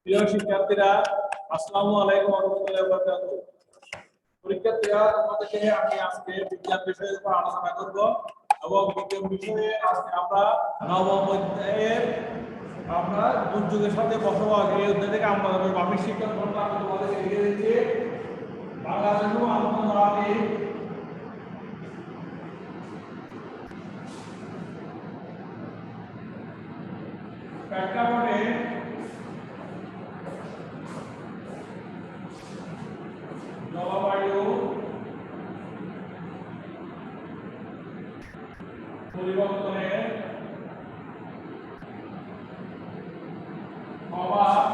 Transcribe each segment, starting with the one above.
প্রিয় শিক্ষার্থীরা, আসসালামু আলাইকুম ওয়া রাহমাতুল্লাহি ওয়া বারাকাতুহু। পরীক্ষার্থীরা, তোমাদেরকে আমি আজকে বিজ্ঞান বিষয়ের উপর আলোচনা করব এবং বিজ্ঞান বিষয়ে আজকে আমরা নবম অধ্যায়ের দুর্যোগের সাথে বসবাস এই অধ্যায় থেকে আমরা আমি শিক্ষক ঘটনা আমি তোমাদেরকে লিখে দিচ্ছি। বাংলাদেশ আন্তর্জাতিক প্রেক্ষাপটে জলবায়ু পরিবর্তনের প্রভাব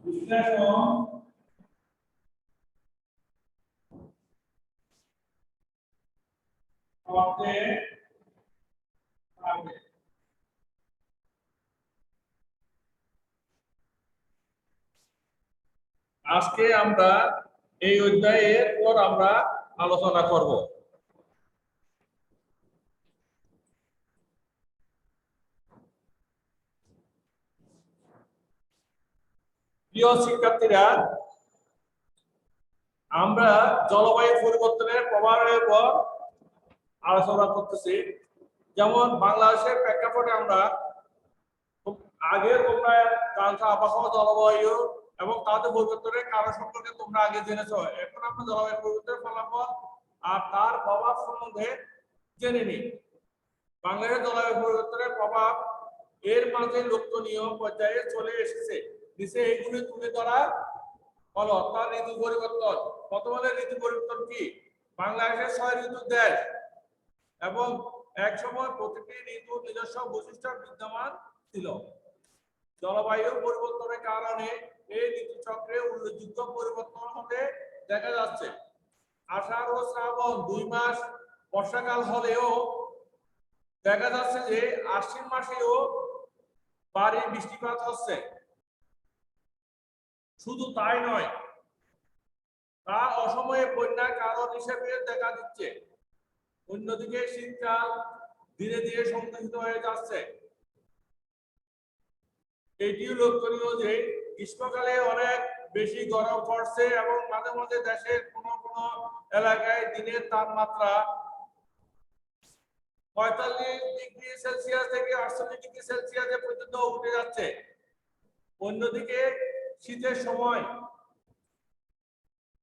বিশ্লেষণ করতে পারবে। আজকে আমরা এই অধ্যায়ের পর আমরা আলোচনা করব। প্রিয় শিক্ষার্থীরা, আমরা জলবায়ু পরিবর্তনের প্রভাবের উপর আলোচনা করতেছি। যেমন বাংলাদেশের প্রেক্ষাপটে আমরা আগে তোমরা জানছো আবহাওয়া, জলবায়ু এবং তাদের পরিবর্তনের কারণ সম্পর্কে তোমরা আগে জেনেছো। এখন আমরা জলবায়ু পরিবর্তনের ফলাফল আর তার প্রভাব সম্বন্ধে জেনে নিই। বাংলাদেশের জলবায়ু পরিবর্তনের প্রভাব এর মাঝে লক্ষণীয় পর্যায়ে চলে এসেছে। নিচে এইগুলি তুলে ধরা হলো তার ঋতু পরিবর্তন। প্রথমে ঋতু পরিবর্তন কি? বাংলাদেশের 6 ঋতুর দেশ এবং এক সময় প্রতিটি ঋতুর নিজস্ব বৈশিষ্ট্য বিদ্যমান ছিল। জলবায়ু পরিবর্তনের কারণে এই ঋতুচক্রে উল্লেখযোগ্য পরিবর্তন হতে দেখা যাচ্ছে। আষাঢ় ও শ্রাবণ 2 মাস বর্ষাকাল হলেও দেখা যাচ্ছে যে আশ্বিন মাসেও ভারী বৃষ্টিপাত হচ্ছে। শুধু তাই নয়, তা অসময়ে বন্যার কারণ হিসেবে দেখা দিচ্ছে। অন্যদিকে শীতকাল ধীরে ধীরে সংকুচিত হয়ে যাচ্ছে। এটিও লক্ষণীয় যে গ্রীষ্মকালে অনেক বেশি গরম পড়ছে এবং মাঝে মাঝে দেশের কোনো কোনো এলাকায় দিনের তাপমাত্রা 45 ডিগ্রি সেলসিয়াস থেকে 48 ডিগ্রি সেলসিয়াস পর্যন্ত উঠে যাচ্ছে। অন্যদিকে শীতের সময়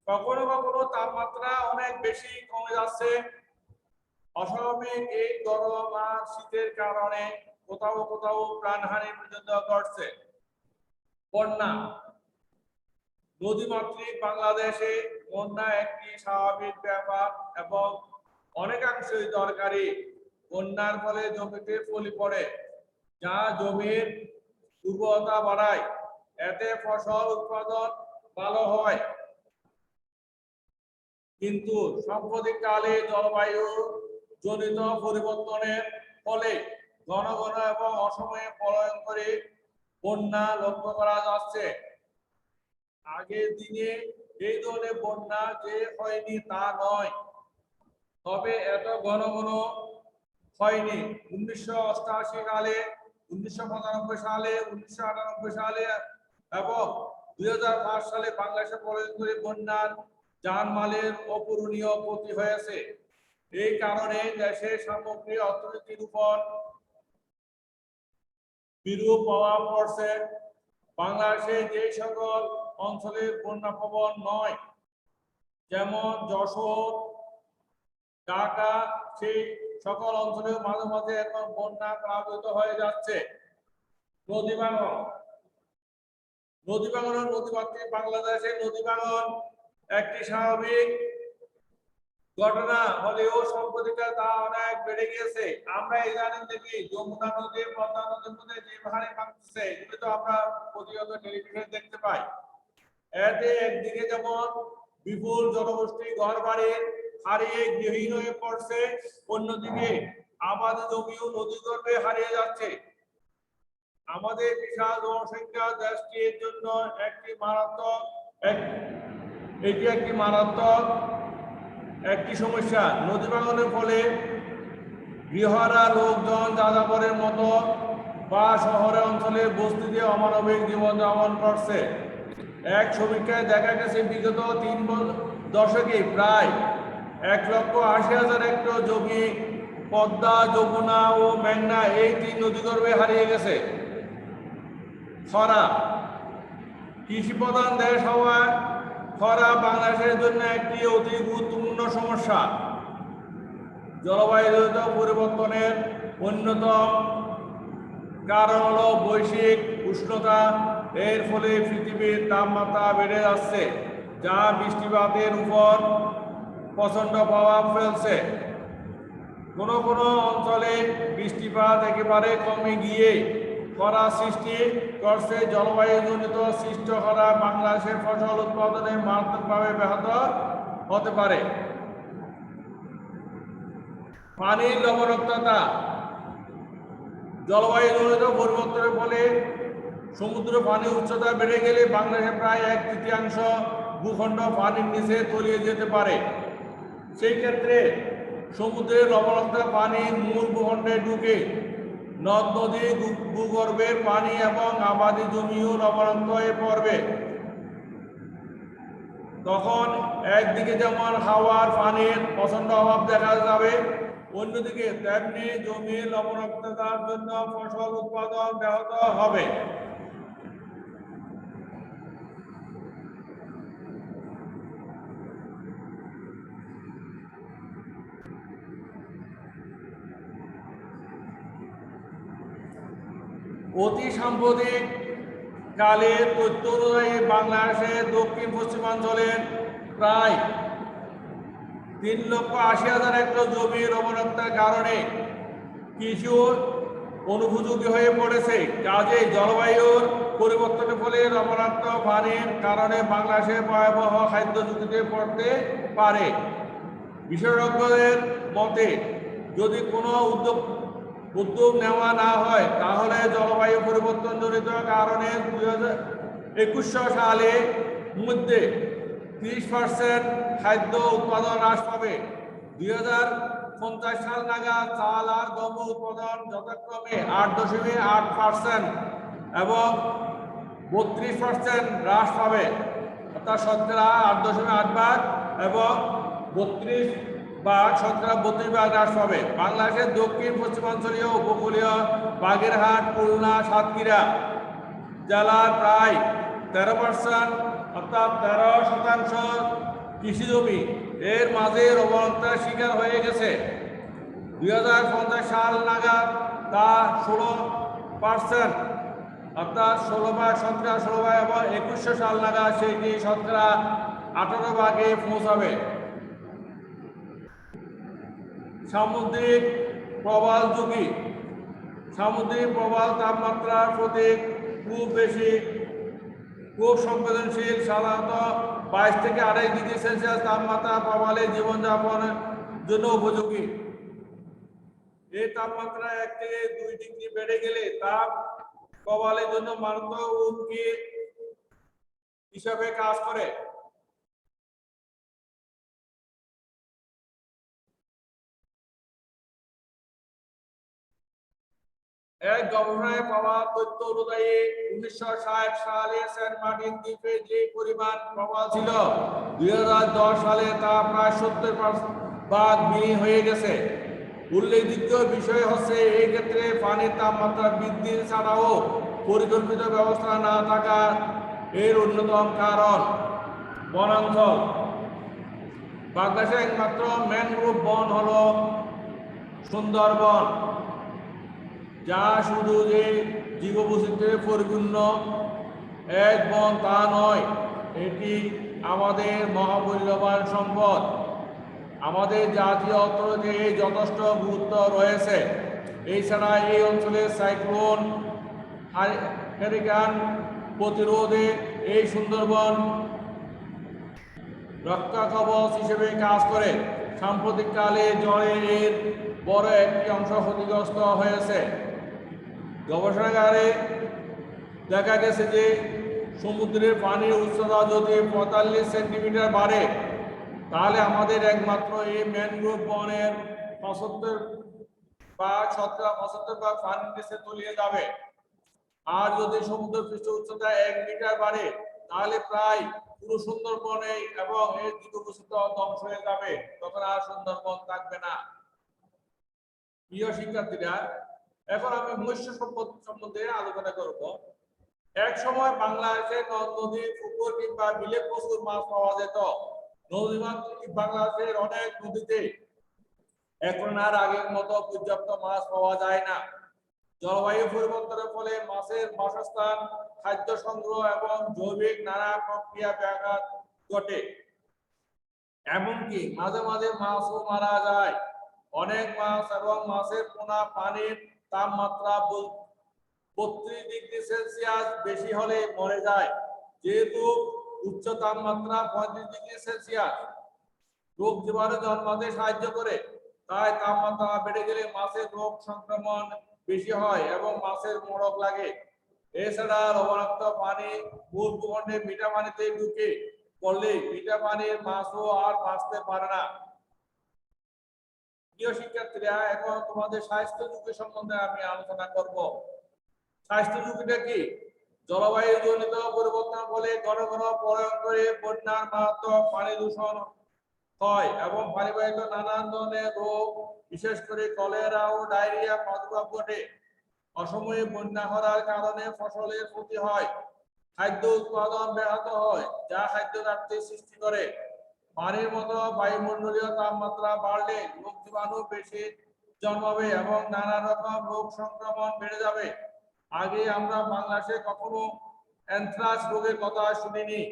কখনো কখনো তাপমাত্রা অনেক বেশি কমে যাচ্ছে। অস্বাভাবিক এই গরম আর শীতের কারণে কোথাও কোথাও প্রাণহানি পর্যন্ত ঘটছে। বন্যা। নদীমাতৃক বাংলাদেশে বন্যা একটি স্বাভাবিক ব্যাপার এবং অনেকাংশই দরকারি। বন্যার ফলে জমিতে পলি পড়ে, যা জমির উর্বরতা বাড়ায়। এতে ফসল উৎপাদন ভালো হয়। কিন্তু সাম্প্রতিককালে জলবায়ু জনিত পরিবর্তনের ফলে ঘন ঘন এবং অসময়ে ভয়ঙ্কর বন্যা লক্ষ্য করা যাচ্ছে। আগের দিনে এই ধরনের বন্যা যে হয়নি তা নয়, তবে এত ঘন ঘন হয়নি। 1988 সালে, 1995 সালে, 1998 সালে এবং 2005 সালে বাংলাদেশে ভয়ঙ্কর বন্যার জানমালের অপূরণীয় ক্ষতি হয়েছে। এই কারণে দেশের সামগ্রিক অর্থনীতির উপর বিরূপ প্রভাব পড়ছে। বাংলাদেশে যে সকল অঞ্চলে বন্যা প্রবণ নয়, যেমন যশোর, ঢাকা, সেই সকল অঞ্চলে মাঝে মাঝে এখন বন্যা প্লাবিত হয়ে যাচ্ছে। নদী ভাঙন। নদীমাতৃক বাংলাদেশের নদী ভাঙন একটি স্বাভাবিক ঘটনা হলেও সম্প্রতিকালে তা অনেক বেড়ে গিয়েছে। আমরা ইদানিং দেখি যমুনা নদী, পদ্মা নদীর মধ্যে যে হারে ভাঙছে, এগুলো তো আমরা প্রতিনিয়ত টেলিভিশনে দেখতে পাই। এতে একদিকে যেমন বিপুল জনগোষ্ঠী ঘর বাড়ি হারিয়ে গৃহহীন হয়ে পড়ছে, অন্যদিকে আমাদের জমিও নদীগর্ভে হারিয়ে যাচ্ছে। আমাদের বিশাল জনসংখ্যা দেশটির জন্য একটি মারাত্মক একটি সমস্যা। নদী ভাঙনের ফলে গৃহহারা লোকজন যাযাবরের মতো বা শহরে অঞ্চলে বস্তিতে অমানবিক জীবনযাপন করছে। এক সমীক্ষায় দেখা গেছে বিগত 3 দশকে প্রায় 1,80,000 হেক্টর জমি পদ্মা, যমুনা ও মেঘনা এই 3 নদীগর্ভে হারিয়ে গেছে। খরা, কৃষি প্রধান দেশ হওয়ায় খরা বাংলাদেশের জন্য একটি অতি গুরুত্বপূর্ণ সমস্যা। জলবায়ুজনিত পরিবর্তনের অন্যতম কারণ হলো বৈশ্বিক উষ্ণতা। এর ফলে পৃথিবীর তাপমাত্রা বেড়ে যাচ্ছে, যা বৃষ্টিপাতের উপর প্রচণ্ড প্রভাব ফেলছে। কোনো কোনো অঞ্চলে বৃষ্টিপাত একেবারে কমে গিয়ে খরা সৃষ্টি করছে। জলবায়ুজনিত সৃষ্ট খরা বাংলাদেশের ফসল উৎপাদনে মারাত্মকভাবে ব্যাহত হতে পারে। পানির লবণাক্ততা, জলবায়ুজনিত পরিবর্তনের ফলে সমুদ্র পানির উচ্চতা বেড়ে গেলে বাংলাদেশে প্রায় 1/3 ভূখণ্ড পানির নিচে তলিয়ে যেতে পারে। সেই ক্ষেত্রে সমুদ্রের লবণাক্ত পানি মূল ভূখণ্ডে ঢুকে নদ নদী, ভূগর্ভের পানি এবং আবাদি জমিও লবণাক্ত হয়ে পড়বে। তখন একদিকে যেমন খাওয়ার পানির প্রচণ্ড অভাব দেখা যাবে, অন্যদিকে তেমনি জমির লবণাক্ততার জন্য ফসল উৎপাদন ব্যাহত হবে। অতি সাম্প্রতিক কালের তথ্য অনুযায়ী বাংলাদেশের দক্ষিণ পশ্চিমাঞ্চলের প্রায় 3,80,000 হেক্টর জমি লবণাক্ততার কারণে কৃষি অনুপযোগী হয়ে পড়েছে। কাজেই জলবায়ুর পরিবর্তনের ফলে লবণাক্ত পানির কারণে বাংলাদেশে ভয়াবহ খাদ্য ঝুঁকিতে পড়তে পারে। বিশেষজ্ঞদের মতে যদি কোনো উদ্যোগ নেওয়া না হয় তাহলে জলবায়ু পরিবর্তনজনিত কারণে 2021 সালের মধ্যে 30% খাদ্য উৎপাদন হ্রাস পাবে। 2050 সাল নাগাদ চাল আর গম উৎপাদন যথাক্রমে 8.8% এবং 32% হ্রাস পাবে, অর্থাৎ শতকরা 8.8 এবং 32% হ্রাস পাবে। বাংলাদেশের দক্ষিণ পশ্চিমাঞ্চলীয় উপকূলীয় বাগেরহাট, খুলনা, সাতক্ষীরা জেলার প্রায় 13% অর্থাৎ 13% কৃষি জমি এর মাঝে লবণাক্ততার শিকার হয়ে গেছে। 2050 সাল নাগাদ তা 16% অর্থাৎ 16% এবং 21 সাল নাগাদ সেটি শতকরা 18% পৌঁছাবে। সামুদ্রিক প্রবাল ঝুঁকি, সামুদ্রিক প্রবাল তাপমাত্রার প্রতি খুব সংবেদনশীল। সাধারণত 22 থেকে 28 ডিগ্রি সেলসিয়াস তাপমাত্রা প্রবালে জীবনযাপনের জন্য উপযোগী। এই তাপমাত্রা 1 থেকে 2 ডিগ্রি বেড়ে গেলে তাপ প্রবালের জন্য মারাত্মক হুমকি হিসাবে কাজ করে। এক গবেষণায় পাওয়া তথ্য অনুযায়ী 1960 সালে সেন্ট মার্টিন দ্বীপে যে পরিমাণ প্রবাল ছিল, 2010 সালে তা প্রায় 70% বিলীন হয়ে গেছে। উল্লেখযোগ্য বিষয় হচ্ছে এই ক্ষেত্রে পানির তাপমাত্রা বৃদ্ধি ছাড়াও পরিকল্পিত ব্যবস্থা না থাকা এর অন্যতম কারণ। বনাঞ্চল, বাংলাদেশের একমাত্র ম্যানগ্রোভ বন হলো সুন্দরবন, যা শুধু যে জীববৈচিত্র্যে পরিপূর্ণ এক বন তা নয়, এটি আমাদের মহামূল্যবান সম্পদ। আমাদের জাতীয় অর্থনীতিতে যথেষ্ট গুরুত্ব রয়েছে। এছাড়া এই অঞ্চলে সাইক্লোন, হারিকেন প্রতিরোধে এই সুন্দরবন রক্ষা কবচ হিসেবে কাজ করে। সাম্প্রতিককালে ঝড়ে এর বড় একটি অংশ ক্ষতিগ্রস্ত হয়েছে। গবেষণাগারে দেখা গেছে যে সমুদ্রের পানির উচ্চতা যদি 45 সেন্টিমিটার বাড়ে তাহলে আমাদের একমাত্র এই ম্যানগ্রোভ বনের বা 75 পানির নিচে তলিয়ে যাবে। আর যদি সমুদ্র পৃষ্ঠ উচ্চতা 1 মিটার বাড়ে তাহলে প্রায় পুরো সুন্দরবনে এবং এর জীববৈচিত্র্য ধ্বংস হয়ে যাবে, তখন আর সুন্দরবন থাকবে না। প্রিয় শিক্ষার্থীরা, এখন আমি মৎস্য সম্পদ সম্বন্ধে আলোচনা করব। এক সময় বাংলাদেশে নদ-নদী, পুকুর কিংবা বিলে প্রচুর মাছ পাওয়া যেত। নদীমাতৃক বাংলাদেশের অনেক নদীতে এখন আর আগের মতো পর্যাপ্ত মাছ পাওয়া যায় না। জলবায়ু পরিবর্তনের ফলে মাছের বাসস্থান, খাদ্য সংগ্রহ এবং জৈবিক নানা প্রক্রিয়া ব্যাঘাত ঘটে। এমনকি মাঝে মাঝে মাছও মারা যায়। অনেক মাছ এবং মাছের পোনা পানির তাপমাত্রা 32 ডিগ্রি সেলসিয়াস বেশি হলে মরে যায়। যেহেতু উচ্চ তাপমাত্রা 35 ডিগ্রি সেলসিয়াস রোগ জীবাণু জন্মাতে সাহায্য করে, তাই তাপমাত্রা বেড়ে গেলে মাছের রোগ সংক্রমণ বেশি হয় এবং মাছের মোড়ক লাগে। এছাড়া লবণাক্ত পানি মূল ভূখণ্ডে মিঠা পানিতে ঢুকে পড়লে মিঠা পানির মাছও আর বাঁচতে পারে না। প্রিয় শিক্ষার্থীরা, এখন তোমাদের স্বাস্থ্য ঝুঁকি সম্বন্ধে আমি আলোচনা করব। স্বাস্থ্য ঝুঁকিটা কি? জলবায়ু জনিত পরিবর্তন ফলে ঘন ঘন ভয়ঙ্কর বন্যার মারাত্মক পানি দূষণ হয় এবং পানিবাহিত নানান ধরনের রোগ, বিশেষ করে কলেরা ও ডায়রিয়া প্রাদুর্ভাব ঘটে। অসময়ে বন্যা হওয়ার কারণে ফসলের ক্ষতি হয়, খাদ্য উৎপাদন ব্যাহত হয়, যা খাদ্য ঘাটতি সৃষ্টি করে। পানির মতো বায়ুমণ্ডলীয় তাপমাত্রা বাড়লে রোগ জীবাণু বেশি জন্মাবে এবং নানা রকম রোগ সংক্রমণ বেড়ে যাবে। আগে আমরা বাংলাদেশে কখনো অ্যানথ্রাক্স রোগের কথা শুনিনি,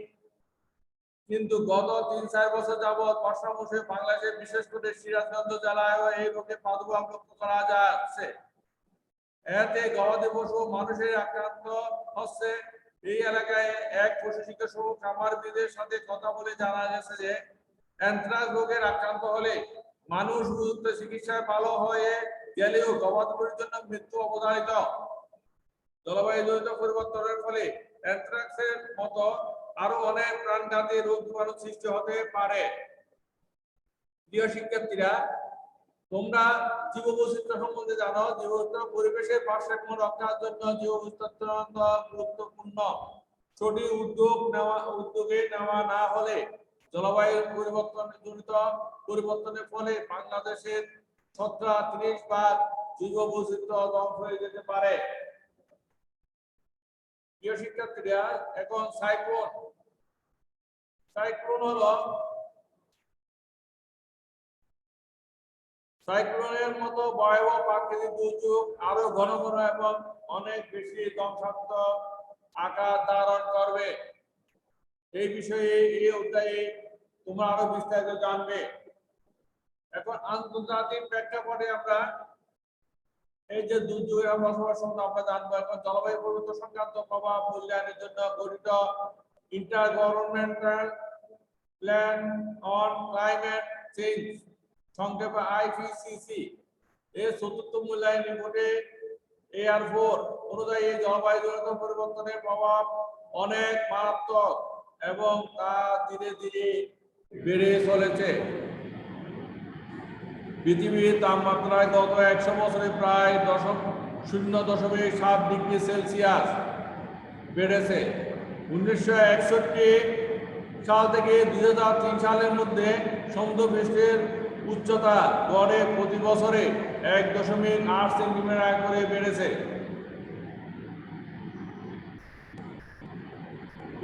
কিন্তু গত 3-4 বছর যাবৎ বর্ষা মৌসুমে বাংলাদেশে বিশেষ করে সিরাজগঞ্জ জেলায় এই রোগের প্রাদুর্ভাব লক্ষ্য করা যাচ্ছে। এতে গবাদি পশু মানুষের আক্রান্ত হচ্ছে। এই এলাকায় এক পশু চিকিৎসক খামারবিদের সাথে কথা বলে জানা গেছে যে অ্যানথ্রাক্স রোগের আক্রান্ত হলে মানুষ উপযুক্ত চিকিৎসায় ভালো হয়ে গেলেও গবাদি পশুর জন্য মৃত্যু অবধারিত। জলবায়ু জনিত পরিবর্তনের ফলে অ্যানথ্রাক্সের মতো আরো অনেক প্রাণঘাতী রোগ জীবাণু সৃষ্টি হতে পারে। প্রিয় শিক্ষার্থীরা, তোমরা জীববৈচিত্র্য সম্বন্ধে জানো। জীববৈচিত্র্য পরিবেশের ভারসাম্য রক্ষার জন্য জীববৈচিত্র্য গুরুত্বপূর্ণ। সঠিক উদ্যোগে নেওয়া না হলে জলবায়ু জনিত পরিবর্তনের ফলে বাংলাদেশের 30% জীববৈচিত্র্য ধ্বংস হয়ে যেতে পারে। প্রিয় শিক্ষার্থীরা, এখন সাইক্লোনের মতো ভয়াবহ প্রাকৃতিক দুর্যোগ আরো ঘন ঘন এবং অনেক বেশি ধ্বংসাত্মক আকার ধারণ করবে। এই বিষয়ে এই অধ্যায়ে তোমরা আরো বিস্তারিত জানবে। এখন আন্তর্জাতিক প্রেক্ষাপটে আমরা এই যে দুর্যোগের বসবাস সম্বন্ধে আমরা জানবো। এখন জলবায়ু পরিবর্তন সংক্রান্ত প্রভাব মূল্যায়নের জন্য গঠিত ইন্টারগভর্নমেন্টাল প্ল্যান অন ক্লাইমেট চেঞ্জ, সংক্ষেপে আইপিসিসি, এর চতুর্থ মূল্যায়ন রিপোর্টে AR4 অনুযায়ী জলবায়ু জনিত পরিবর্তনের প্রভাব অনেক মারাত্মক এবং তা ধীরে ধীরে বেড়ে চলেছে। পৃথিবীর তাপমাত্রায় গত 100 বছরে প্রায় 0.7 ডিগ্রি সেলসিয়াস বেড়েছে। 1961 সাল থেকে 2003 সালের মধ্যে সমুদ্রপৃষ্ঠের উচ্চতা গড়ে প্রতি বছরে 1.8 সেন্টিমিটার করে বেড়েছে।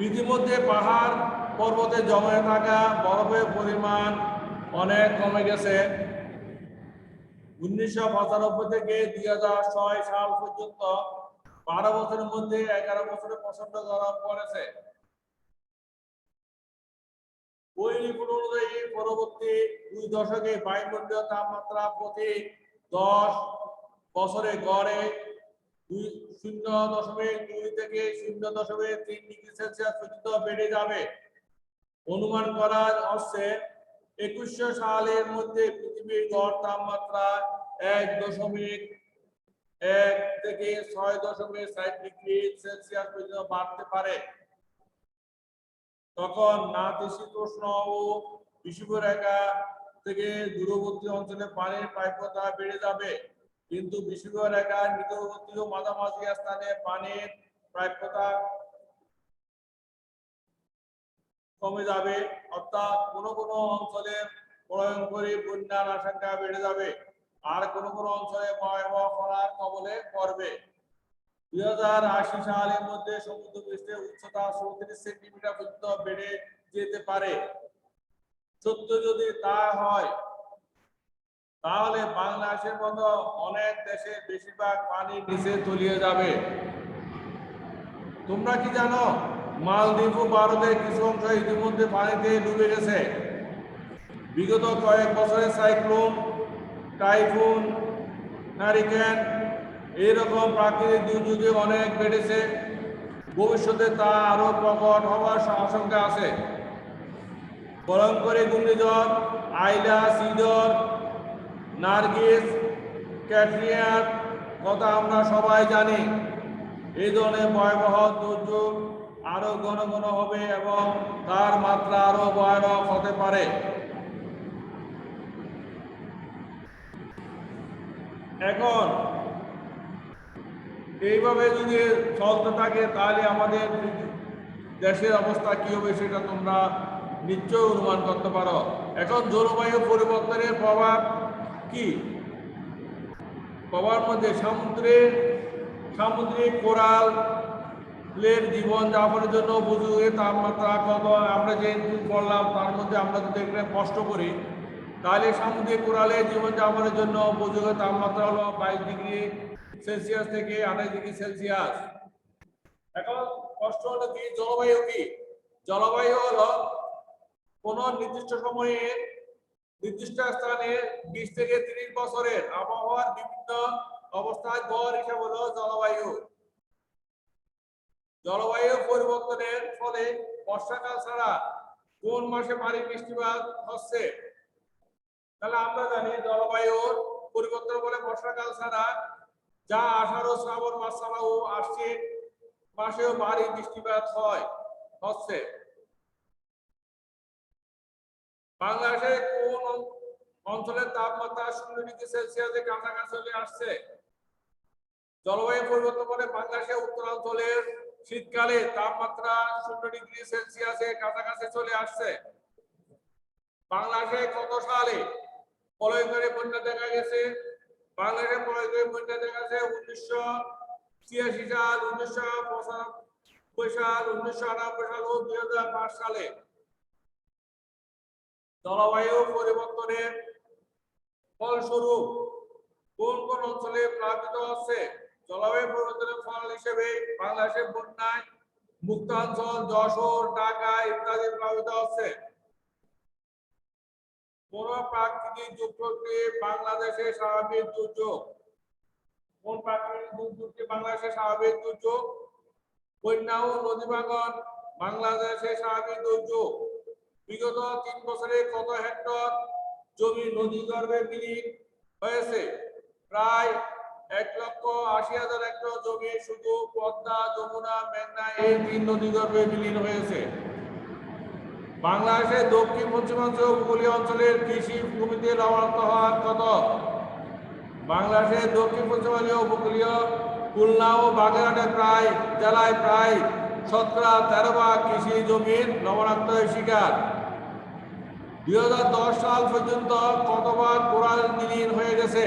ইতিমধ্যে পাহাড় পর্বতে জমে থাকা বরফের পরিমাণ অনেক কমে গেছে। 1995 থেকে 2006 সাল পর্যন্ত 12 বছরের মধ্যে 11 বছরে প্রচন্ড গরম পড়েছে। ওই রিপোর্ট অনুযায়ী পরবর্তী 2 দশকে বায়ুমণ্ডলীয় তাপমাত্রা প্রতি 10 বছরে গড়ে 0.2 থেকে 0.3 ডিগ্রি সেলসিয়াস পর্যন্ত বেড়ে যাবে। অনুমান করা হচ্ছে 2100 সালের মধ্যে পৃথিবীর গড় তাপমাত্রা 1.1 থেকে 6.6 ডিগ্রি সেলসিয়াস পর্যন্ত বাড়তে পারে। তখন নাতিশীতোষ্ণ ও বিষুবরেখা থেকে দূরবর্তী অঞ্চলে পানির প্রাপ্যতা বেড়ে যাবে। কিন্তু বিষুবীয় রেখার নিকটবর্তী ও মাঝামাঝি স্থানে পানির প্রাপ্যতা কমে যাবে, অর্থাৎ কোনো কোনো অঞ্চলে ভয়ঙ্করী বন্যার আশঙ্কা বেড়ে যাবে, আর কোনো কোনো অঞ্চলে ভয়াবহ খরার কবলে পড়বে। 2080 সালের মধ্যে সমুদ্র পৃষ্ঠের উচ্চতা 34 সেন্টিমিটার পর্যন্ত বেড়ে যেতে পারে। সত্য যদি তা হয়, তাহলে বাংলাদেশের মতো অনেক দেশের বেশিরভাগ পানির নিচে তলিয়ে যাবে। তোমরা কি জানো, মালদ্বীপ ও ভারতের কিছু অংশ ইতিমধ্যে পানিতে ডুবে গেছে। বিগত কয়েক বছরে সাইক্লোন, টাইফুন, হারিকেন এইরকম প্রাকৃতিক দুর্যোগে অনেক বেড়েছে। ভবিষ্যতে তা আরো প্রকট হওয়ার আশঙ্কা আছে। ভয়ঙ্করী ঘূর্ণিঝড় আইলা, সিডর, নার্গিস, ক্যাটরিনার কথা আমরা সবাই জানি। এই ধরনের ভয়াবহ দুর্যোগ আরো ঘন ঘন হবে এবং তার মাত্রা আরো ভয়ানক হতে পারে। এখন এইভাবে যদি চলতে থাকে তাহলে আমাদের দেশের অবস্থা কি হবে সেটা তোমরা নিশ্চয় অনুমান করতে পারো। এখন জলবায়ু পরিবর্তনের প্রভাব কি? প্রভাব মধ্যে সামুদ্রিক কোরাল জীবন যাপনের জন্য উপযোগী তাপমাত্রা কত আমরা যে বললাম, তার মধ্যে আমরা যদি এখানে কষ্ট করি তাহলে সামুদ্রিক কোরালের জীবন যাপনের জন্য উপযোগী তাপমাত্রা হলো 22 ডিগ্রি সেলসিয়াস থেকে 28 ডিগ্রি সেলসিয়াস। এখন কষ্ট হলো কি, জলবায়ু কি? জলবায়ু হলো কোন নির্দিষ্ট সময়ে নির্দিষ্ট স্থানে 20 থেকে 30 বছরের আবহাওয়ার বিভিন্ন অবস্থায় গড় হিসাব হলো জলবায়ু। জলবায়ু পরিবর্তনের ফলে বর্ষাকাল ছাড়া কোন মাসে ভারী বৃষ্টিপাত হচ্ছে? তাহলে আমরা জানি জলবায়ুর পরিবর্তন বলে বর্ষাকাল ছাড়া যা আষাঢ় ও শ্রাবণ মাস ছাড়াও আশ্বিন মাসেও ভারী বৃষ্টিপাত হচ্ছে। বাংলাদেশে কোন অঞ্চলের তাপমাত্রা 0 ডিগ্রি সেলসিয়াসের কাছাকাছি চলে আসছে? জলবায়ু পরিবর্তন করে বাংলাদেশের উত্তরাঞ্চলের শীতকালে তাপমাত্রা 0 ডিগ্রি সেলসিয়াসের কাছাকাছি চলে আসছে। বাংলাদেশে কত সালে প্রলয়ঙ্করী বন্যা দেখা গেছে? বাংলাদেশে প্রলয়ঙ্করী বন্যা দেখা গেছে 1986 সাল, 1995 সাল, 1998 সাল ও 2005 সালে। জলবায়ু পরিবর্তনের ফলস্বরূপ কোন কোন অঞ্চলে প্লাবিত হচ্ছে? জলবায়ু পরিবর্তনের ফল হিসেবে বাংলাদেশের বন্যায় মুক্তাঞ্চল, যশোর, ঢাকা ইত্যাদি প্লাবিত হচ্ছে। কোন প্রাকৃতিক দুর্যোগকে বাংলাদেশের স্বাভাবিক দুর্যোগ? কোন প্রাকৃতিক দুর্যোগকে বাংলাদেশের স্বাভাবিক দুর্যোগ? বন্যা ও নদী ভাঙন বাংলাদেশের স্বাভাবিক দুর্যোগ। বিগত 3 বছরে কত হেক্টর জমি নদীগর্ভে বিলীন হয়েছে? প্রায় 1,80,000 হেক্টর জমি শুধু পদ্মা, যমুনা, মেঘনা এই 3 নদীগর্ভে বিলীন হয়েছে। বাংলাদেশের দক্ষিণ পশ্চিমাঞ্চল উপকূলীয় অঞ্চলের কৃষি ভূমিতে লবণাক্ত হওয়ার কত? বাংলাদেশের দক্ষিণ পশ্চিমাঞ্চল উপকূলীয় খুলনা ও বাগেরহাটের প্রায় জেলায় প্রায় 13 কৃষি জমির লবণাক্ত শিকার। 2010 সাল পর্যন্ত কতবার কোরাল বিলীন হয়ে গেছে?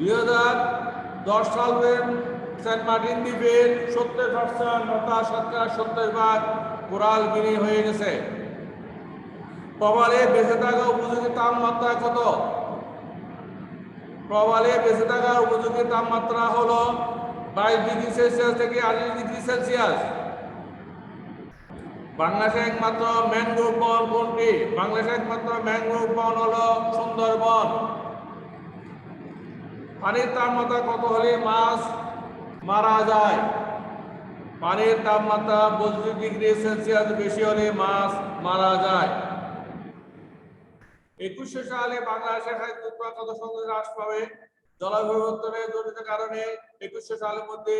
2010 সালে সেন্ট মার্টিন দ্বীপের 70% অর্থাৎ 70% কোরাল বিলীন হয়ে গেছে। প্রবালে বেঁচে থাকার উপযোগী তাপমাত্রা কত? প্রবালে বেঁচে থাকার উপযোগী তাপমাত্রা হলো 22 ডিগ্রি সেলসিয়াস থেকে 28 ডিগ্রি সেলসিয়াস। বাংলাদেশের একমাত্র ম্যানগ্রোভ বন কোনটি? বাংলাদেশের একমাত্র ম্যানগ্রোভ বন হলো সুন্দরবন। পানির তাপমাত্রা কত হলে মাছ মারা যায়? পানির তাপমাত্রা 32 ডিগ্রি সেলসিয়াস বেশি হলে মাছ মারা যায়। 2100 সালে বাংলাদেশের খাদ্য উৎপাদন কত শতাংশ হ্রাস পাবে? জলবায়ু পরিবর্তনের জনিত কারণে 2100 সালের মধ্যে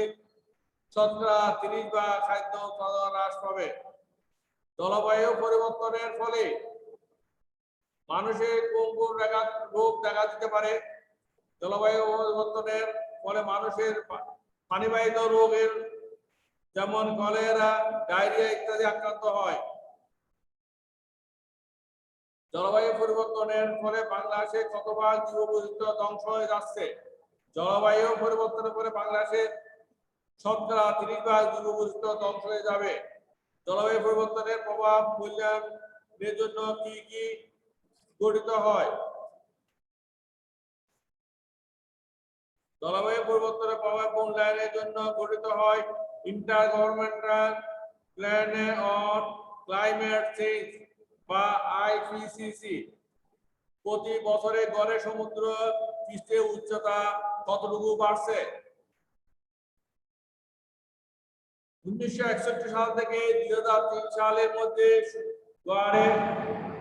30% খাদ্য উৎপাদন হ্রাস পাবে। জলবায়ু পরিবর্তনের ফলে মানুষের কোন কোন রোগ দেখা দিতে পারে? জলবায়ু পরিবর্তনের ফলে মানুষের পানিবাহিত রোগের যেমন কলেরা, ডায়রিয়া ইত্যাদি আক্রান্ত হয়। জলবায়ু পরিবর্তনের ফলে বাংলাদেশে শতভাগ জীববৈচিত্র্য ধ্বংস হয়ে যাচ্ছে। জলবায়ু পরিবর্তনের ফলে বাংলাদেশের শতকরা 30% জীববৈচিত্র্য ধ্বংস হয়ে যাবে। জলবায়ু পরিবর্তনের প্রভাব মূল্যায়নের জন্য কি কি গঠিত হয়? জলবায়ু পরিবর্তনের প্রভাব মূল্যায়নের জন্য গঠিত হয় ইন্টারগভর্নমেন্টাল প্ল্যান অন ক্লাইমেট চেঞ্জ বা আইপিসিসি। প্রতি বছরে গড়ে সমুদ্র পৃষ্ঠের উচ্চতা কতটুকু বাড়ছে? 1961 সাল থেকে 2003 সালের মধ্যে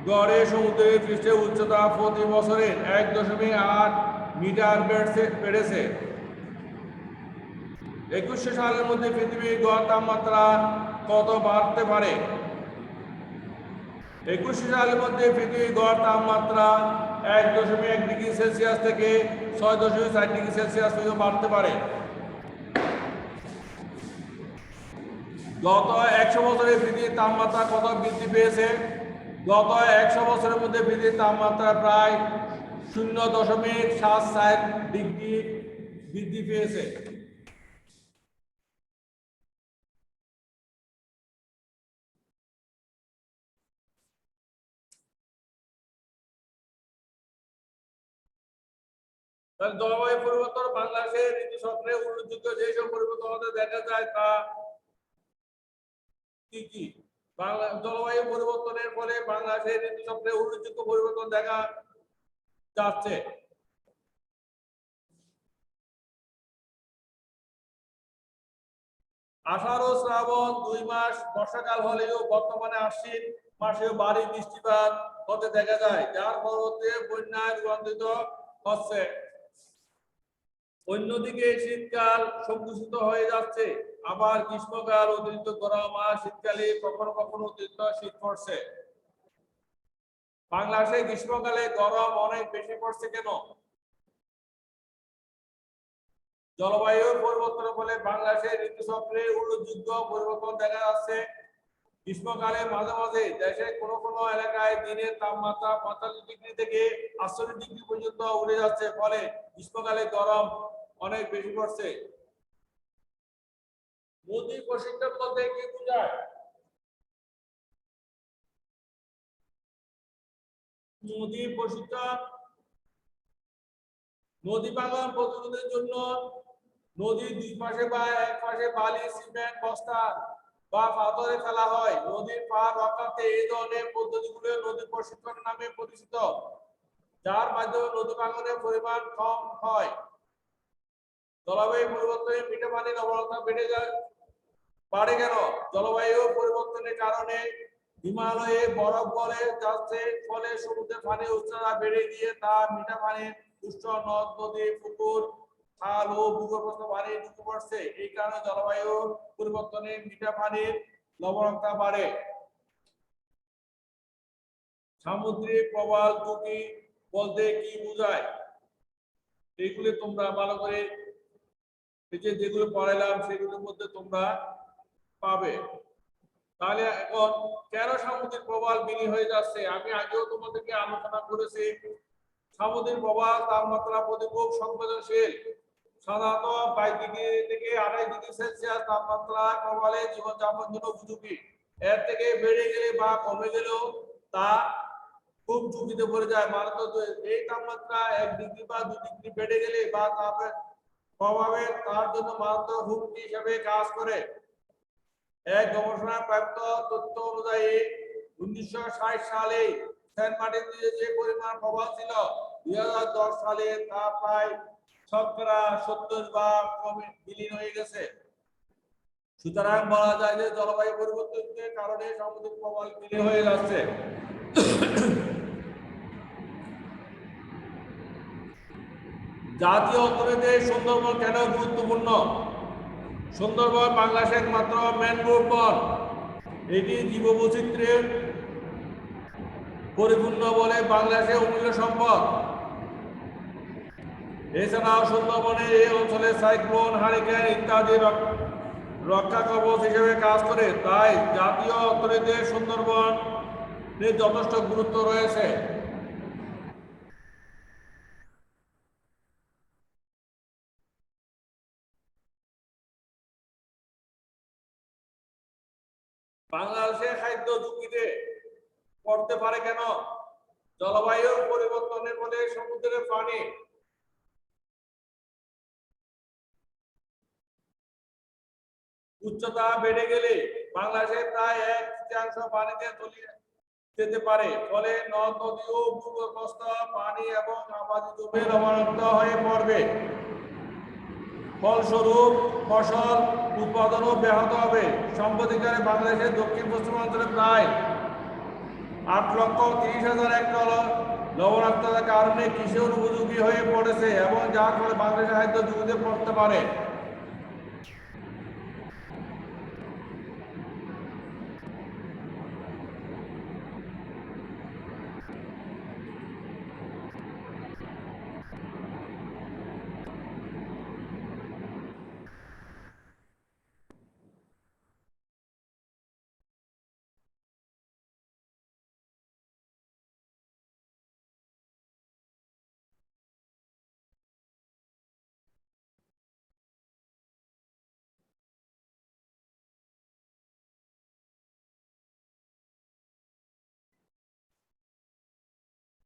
গড়ে সমুদ্রের পৃষ্ঠের উচ্চতা প্রতি বছরে 1.8 মিটার বেড়েছে। 2100 সালের মধ্যে পৃথিবীর গড় তাপমাত্রা কত বাড়তে পারে? 2100 সালের মধ্যে পৃথিবীর গড় তাপমাত্রা 1.1 ডিগ্রি সেলসিয়াস থেকে 6.4 ডিগ্রি সেলসিয়াস পর্যন্ত বাড়তে পারে। গত 100 বছরে পৃথিবীর তাপমাত্রা কত বৃদ্ধি পেয়েছে? গত 100 বছরের মধ্যে পৃথিবীর তাপমাত্রা প্রায় 0.74 ডিগ্রি বৃদ্ধি পেয়েছে। জলবায়ু পরিবর্তন বাংলাদেশের ঋতুচক্রে উল্লেখযোগ্য যেসব পরিবর্তন দেখা যায় তা কি কি? জলবায়ু পরিবর্তনের ফলে বাংলাদেশের ঋতুচক্রে উল্লেখযোগ্য পরিবর্তন দেখা যাচ্ছে। আষাঢ় ও শ্রাবণ 2 মাস বর্ষাকাল হলেও বর্তমানে আশ্বিন মাসেও ভারী বৃষ্টিপাত হতে দেখা যায়, যার ফলে বন্যায় রূপান্তরিত হচ্ছে। অন্যদিকে শীতকাল সংকুচিত হয়ে যাচ্ছে, আবার গ্রীষ্মকাল অতিরিক্ত গরম আর শীতকালে কখনো কখনো অতিরিক্ত শীত পড়ছে। বাংলাদেশে গ্রীষ্মকালে গরম অনেক বেশি পড়ছে কেন? জলবায়ু পরিবর্তনের ফলে বাংলাদেশের ঋতুচক্রে উল্লেখযোগ্য পরিবর্তন দেখা যাচ্ছে। গ্রীষ্মকালে মাঝে মাঝে দেশের কোনো কোনো এলাকায় দিনের তাপমাত্রা 45 ডিগ্রি থেকে 48 ডিগ্রি পর্যন্ত উঠে যাচ্ছে, ফলে গ্রীষ্মকালে গরম অনেক বেশি পড়ছে। নদী প্রশিক্ষণ বলতে কি বোঝায়? নদী প্রশিক্ষণ নদী ভাঙন প্রতিরোধের জন্য নদীর দুই পাশে বা এক পাশে বালি, সিমেন্ট বস্তা বা পাথরে ফেলা হয়। নদীর পার রক্ষার্থে এই ধরনের পদ্ধতিগুলো নদী প্রশিক্ষণ নামে পরিচিত, যার মাধ্যমে নদী ভাঙনের পরিমাণ কম হয়। জলবায়ু পরিবর্তনে মিঠে পানি লবণতা বাড়ে কেন? জলবায়ু পরিবর্তনের কারণে হিমালয়ে বরফ গলে যাচ্ছে, ফলে সমুদ্রের পানির উচ্চতা বেড়ে গিয়ে তা মিঠা পানির উৎস নদ নদী, পুকুর, খাল ও ভূগর্ভস্থ পানি ঢুকে পড়ছে। এই কারণে জলবায়ু পরিবর্তনে মিঠা পানির লবণতা বাড়ে। সামুদ্রিক প্রবাল ঝুঁকি বলতে কি বোঝায়? এগুলি তোমরা ভালো করে যেগুলো পড়াইলাম সেগুলোর মধ্যে তোমরা পাবে। তাহলে এখন কেন সামুদ্রিক প্রবাল বিলীন হয়ে যাচ্ছে? আমি আগেও তোমাদেরকে আলোচনা করেছি। সামুদ্রিক প্রবাল তাপমাত্রা প্রতি খুব সংবেদনশীল। সাধারণত 22 ডিগ্রি থেকে 28 ডিগ্রি সেলসিয়াস তাপমাত্রা প্রবালে জীবনযাপনের জন্য উপযোগী। এর থেকে বেড়ে গেলে বা কমে গেলেও তা খুব ঝুঁকিতে পড়ে যায়। মারাত্মক এই তাপমাত্রা 1 ডিগ্রি বা 2 ডিগ্রি বেড়ে গেলে বা তাপের প্রভাবে তার জন্য মারাত্মক হুমকি হিসেবে কাজ করে। এক গবেষণা প্রাপ্ত তথ্য অনুযায়ী 1960 সালে সেন্ট মার্টিন দ্বীপে যে পরিমাণ প্রবাল ছিল, 2010 সালে তা প্রায় শতকরা 70 বা কমে বিলীন হয়ে গেছে। সুতরাং বলা যায় যে জলবায়ু পরিবর্তনের কারণে সামুদ্রিক প্রবাল বিলীন হয়ে যাচ্ছে। জাতীয় অর্থনীতিতে সুন্দরবন কেন গুরুত্বপূর্ণ? সুন্দরবন বাংলাদেশের একমাত্র ম্যানগ্রোভ বন। এটি জীববৈচিত্র্যের পরিপূর্ণ বলে বাংলাদেশের অমূল্য সম্পদ। এছাড়াও সুন্দরবনের এই অঞ্চলে সাইক্লোন, হারিকেন ইত্যাদি রক্ষা কবচ হিসেবে কাজ করে। তাই জাতীয় অর্থনীতিতে সুন্দরবন যথেষ্ট গুরুত্ব রয়েছে। বাংলাদেশে খাদ্য ঝুঁকিতে পড়তে পারে কেন? জলবায়ু পরিবর্তনের ফলে সমুদ্রের পানি উচ্চতা বেড়ে গেলে বাংলাদেশে প্রায় 1/3 পানিতে তলিয়ে যেতে পারে। ফলে নদ নদী ও ভূগর্ভস্থ পানি এবং আবাদি জমি লবণাক্ত হয়ে পড়বে। ফলস্বরূপ ফসল উৎপাদনও ব্যাহত হবে। সম্প্রতিকালে বাংলাদেশের দক্ষিণ পশ্চিমাঞ্চলে প্রায় 8,30,000 হেক্টর লবণাক্ততার কারণে কৃষি অনুপযোগী হয়ে পড়েছে এবং যার ফলে বাংলাদেশের খাদ্য ঝুঁকিতে পড়তে পারে।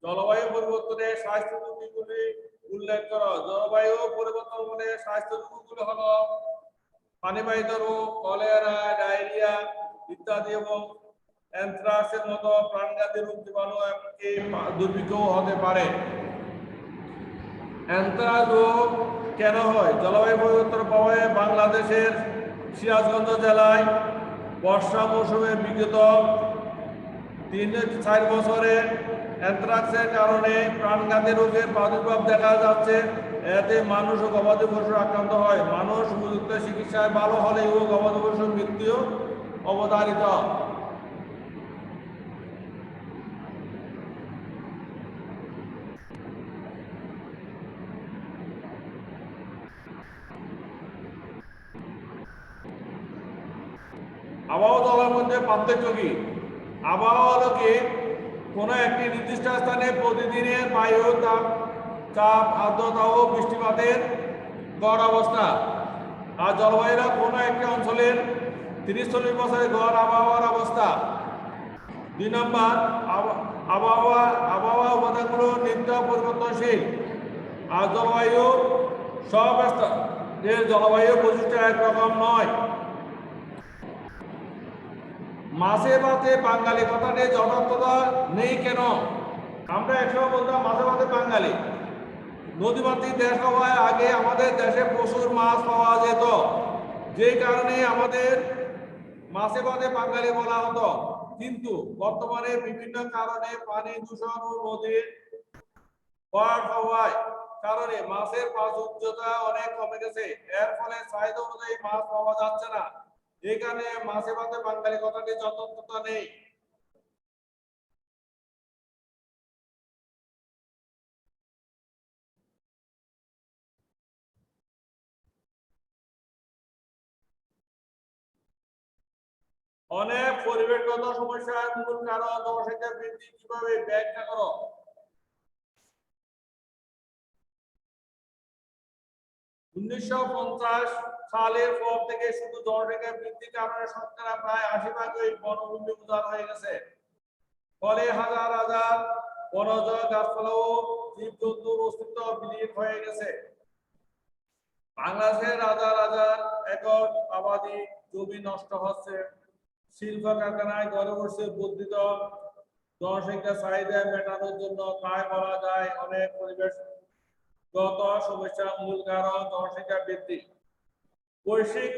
জলবায়ু পরিবর্তনের স্বাস্থ্য ঝুঁকিগুলি উল্লেখ করো। জলবায়ু পরিবর্তন মানে স্বাস্থ্য ঝুঁকিগুলি হলো পানিবাহিত রোগ, কলেরা, ডায়রিয়া ইত্যাদি এবং অ্যানথ্রাক্সের মতো প্রাণঘাতী রোগ, জীবাণু এমনকি দুর্ভিক্ষও হতে পারে। অ্যানথ্রাক্স রোগ কেন হয়? জলবায়ু পরিবর্তনের প্রভাবে বাংলাদেশের সিরাজগঞ্জ জেলায় বর্ষা মৌসুমে বিগত 3-4 বছরে অ্যানথ্রাক্সের কারণে প্রাণঘাতী রোগের প্রাদুর্ভাব দেখা যাচ্ছে। এতে মানুষ ও গবাদি পশু আক্রান্ত হয়। মানুষ উপযুক্ত চিকিৎসায় ভালো হলেও গবাদি পশুর মৃত্যু অবধারিত। আবহাওয়া দলের মধ্যে পার্থক্য কি? আবহাওয়া হলো কি কোনো একটি নির্দিষ্ট স্থানে প্রতিদিনের বায়ু চাপ, আর্দ্রতা ও বৃষ্টিপাতের গড় অবস্থা। আর জলবায়ুরা কোনো একটি অঞ্চলের 30-40 বছরের গড় আবহাওয়ার অবস্থা। 2 নম্বর, আবহাওয়া উপাদানগুলো নিত্য পরিবর্তনশীল। আর জলবায়ু সব স্থানের জলবায়ু বৈশিষ্ট্য একরকম নয়। মাছে ভাতে বাঙালি কথাটি যথার্থতা নেই কেন? আমরা একসময় বলতাম মাছে ভাতে বাঙালি। নদীমাতৃক দেশ হওয়ায় আগে আমাদের দেশে প্রচুর মাছ পাওয়া যেত, যে কারণে আমাদের মাছে ভাতে বাঙালি বলা হতো। কিন্তু বর্তমানে বিভিন্ন কারণে পানি দূষণ ও নদীর ভরাট হওয়ায় কারণে মাছের প্রাচুর্যতা অনেক কমে গেছে। এর ফলে চাহিদা অনুযায়ী মাছ পাওয়া যাচ্ছে না। এখানে মাছে ভাতে বাঙালি কথাটি যথার্থতা নেই। অনেক পরিবেশগত সমস্যার মূল কারণ জনসংখ্যা বৃদ্ধি কিভাবে ব্যাখ্যা করো? 1950 সালের পর থেকে শুধু জনসংখ্যা বৃদ্ধির কারণে শতকরা প্রায় 80% বনভূমি উজাড় হয়ে গেছে। ফলে হাজার হাজার বনজ গাছপালা ও জীবজন্তুর অস্তিত্ব বিলীন হয়ে গেছে। বাংলাদেশের হাজার হাজার একর আবাদি জমি নষ্ট হচ্ছে। শিল্প কারখানায় গড়ে উঠছে বর্ধিত জনসংখ্যা চাহিদা মেটানোর জন্য। তাই বলা যায় অনেক পরিবেশগত সমস্যার মূল কারণ জনসংখ্যা বৃদ্ধি। বৈশ্বিক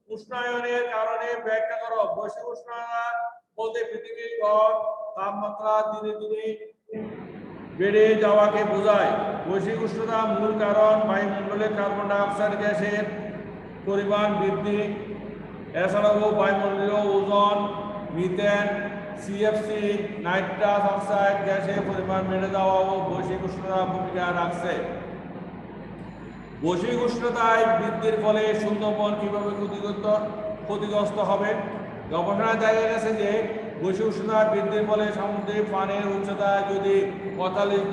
উষ্ণায়নের কারণে ব্যাখ্যা করো। বৈশ্বিক উষ্ণায়ন বলতে পৃথিবীর গড় তাপমাত্রা ধীরে ধীরে বেড়ে যাওয়াকে বোঝায়। বৈশ্বিক উষ্ণতা মূল কারণ বায়ুমণ্ডলে কার্বন ডাই অক্সাইড গ্যাসের পরিমাণ বৃদ্ধি। এছাড়াও বায়ুমণ্ডলীয় ozone, methane, CFC, nitrous oxide গ্যাসের পরিমাণ বেড়ে যাওয়াও বৈশ্বিক উষ্ণতার ভূমিকা রাখছে। বৈশ্বিক উষ্ণতায় বৃদ্ধির ফলে সুন্দরবন কিভাবে ক্ষতিগ্রস্ত হবে? গবেষণায় দেখা গেছে যে বৈশ্বিক উষ্ণতা বৃদ্ধির ফলে সামুদ্রিক পানির উচ্চতা যদি 45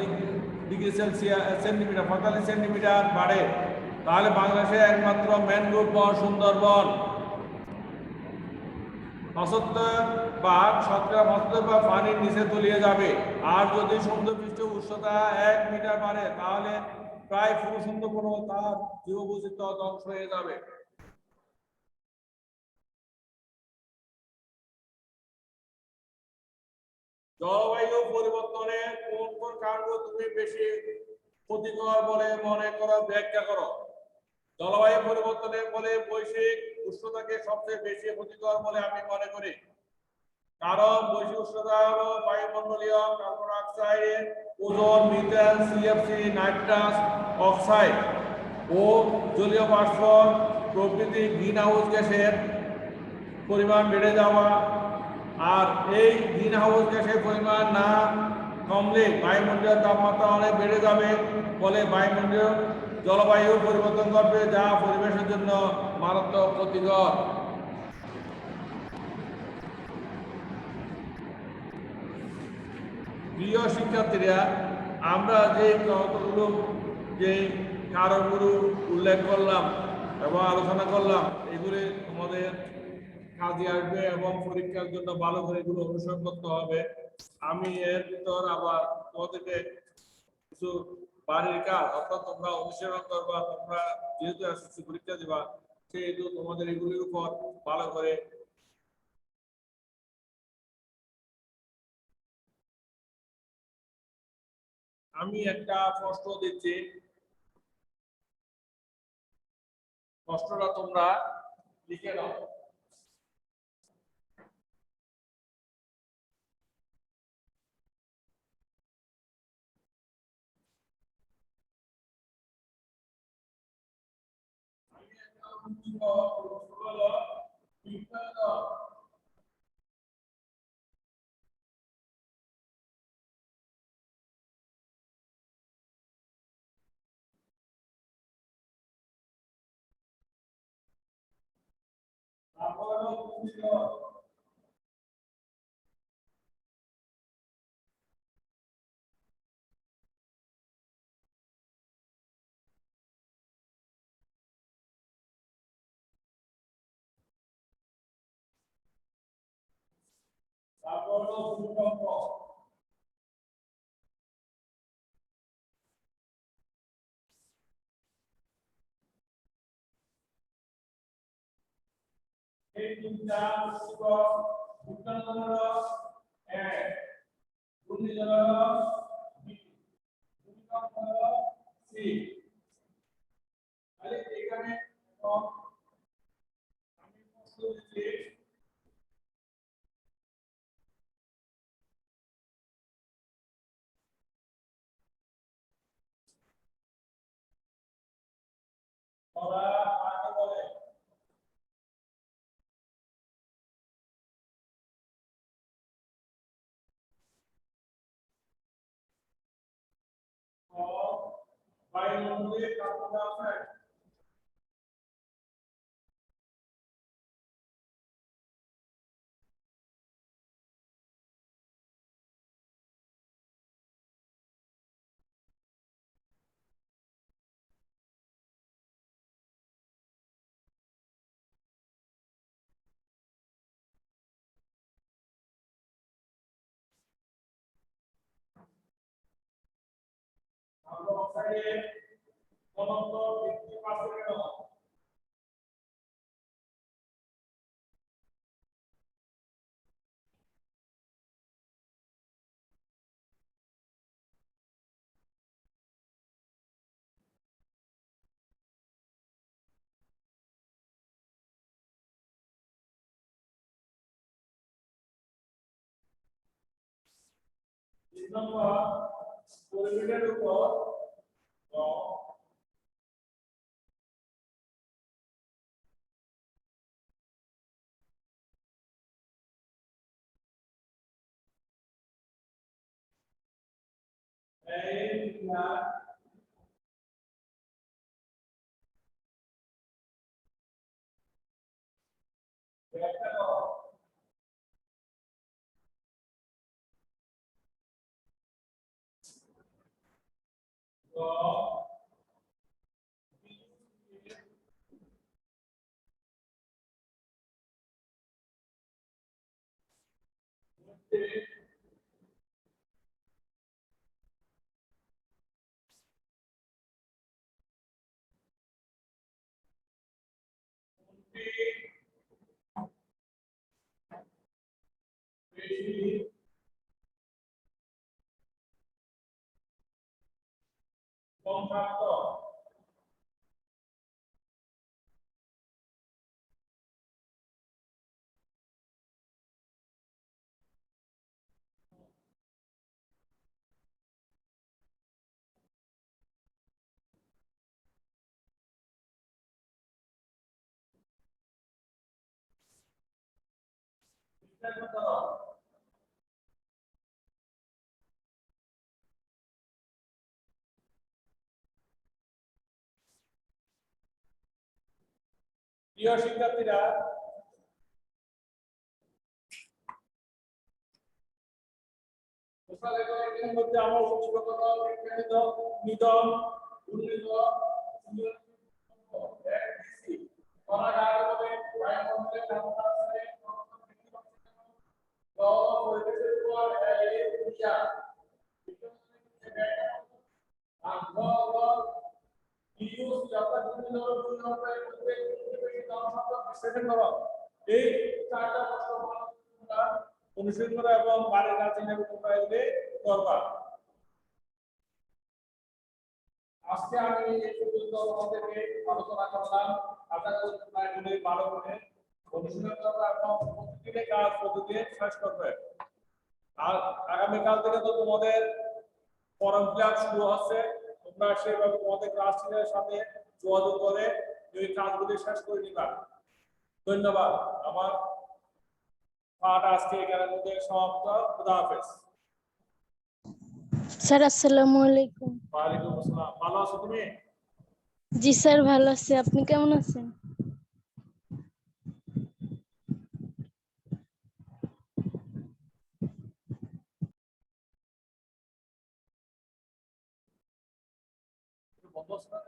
সেন্টিমিটার বাড়ে, তাহলে বাংলাদেশের একমাত্র ম্যানগ্রোভ বন সুন্দরবন 75 বা পানির নিচে তলিয়ে যাবে। আর যদি সমুদ্রপৃষ্ঠ উচ্চতা 1 মিটার বাড়ে, তাহলে প্রায় পুরো সুন্দরবন তার জীববৈচিত্র্য ধ্বংস হয়ে যাবে। জলবায়ু পরিবর্তনে কোন কোন কারণগুলো তুমি বেশি ক্ষতিকর বলে মনে করো, ব্যাখ্যা করো। জলবায়ু পরিবর্তনের ফলে বৈশ্বিক উষ্ণতাকে সবচেয়ে বেশি ক্ষতিকর বলে আমি মনে করি। কারণ বৈশ্বিক উষ্ণতা হলো বায়ুমণ্ডলীয় carbon dioxide, ozone, methane, CFC, nitrous oxide ও জলীয় বাষ্প প্রভৃতি গ্রিন হাউস গ্যাসের পরিমাণ বেড়ে যাওয়া। আর এই গ্রিন হাউস গ্যাসের পরিমাণ না কমলে বায়ুমণ্ডলের তাপমাত্রা অনেক বেড়ে যাবে, ফলে বায়ুমণ্ডলীয় জলবায়ু পরিবর্তন ঘটবে, যা পরিবেশের জন্য মারাত্মক ক্ষতিকর। প্রিয় শিক্ষার্থীরা, আমরা যে কতগুলো যে কারণগুলো উল্লেখ করলাম এবং আলোচনা করলাম, এগুলি তোমাদের কাজে আসবে এবং পরীক্ষার জন্য ভালো করে এগুলো অনুসরণ করতে হবে। আমি এর ভিতর আবার তোমাদেরকে কিছু বাড়ির কাজ, অর্থাৎ তোমরা অনুসরণ করবা, তোমরা যেহেতু এসএসসি পরীক্ষা দিবা, সেহেতু তোমাদের এগুলির উপর ভালো করে আমি একটা প্রশ্ন দিচ্ছি, প্রশ্নটা তোমরা লিখে নাও। ভূমিকম্প। এই তিনটা ভূমিকম্প হলো এক, ঘূর্ণিঝড় হলো বি, ভূমিকম্প হলো সি। তাহলে এখানে এখন আমি প্রশ্ন দিচ্ছি, ওরা আগে বলে বায়ুমণ্ডলে কার্বন ডাই অক্সাইড। কার্বন অক্সাইডের ঘনত্ব বৃদ্ধি পাচ্ছে কেন? তিন নম্বর, পরিবেশের উপর এই প্রিয় শিক্ষার্থীরা, মধ্যে আমার নিদম এই চারটা অনুসরণ করা এবং বাড়ির কাছে দরকার। আজকে আমি এই পর্যন্ত আমাদেরকে আলোচনা করলাম। আশা করি তোমরা এগুলি ভালো করে অনুশীলন করবে এবং প্রতিদিনের কাজ পদ্ধতি শেষ করবে। আর আগামীকাল থেকে তো তোমাদের ফর্ম ফিল শুরু হচ্ছে। তোমরা সেভাবে তোমাদের ক্লাস টিচারের সাথে যোগাযোগ করে এই কাজগুলি শেষ করে নিবা। ধন্যবাদ। আমার পাঠ আজকে এখানের মধ্যে সমাপ্ত। খুদা হাফেজ। স্যার আসসালামু আলাইকুম। ওয়ালাইকুম আসসালাম। ভালো আছো তুমি? জি স্যার ভালো আছি, আপনি কেমন আছেন? বন্ধ আছে না?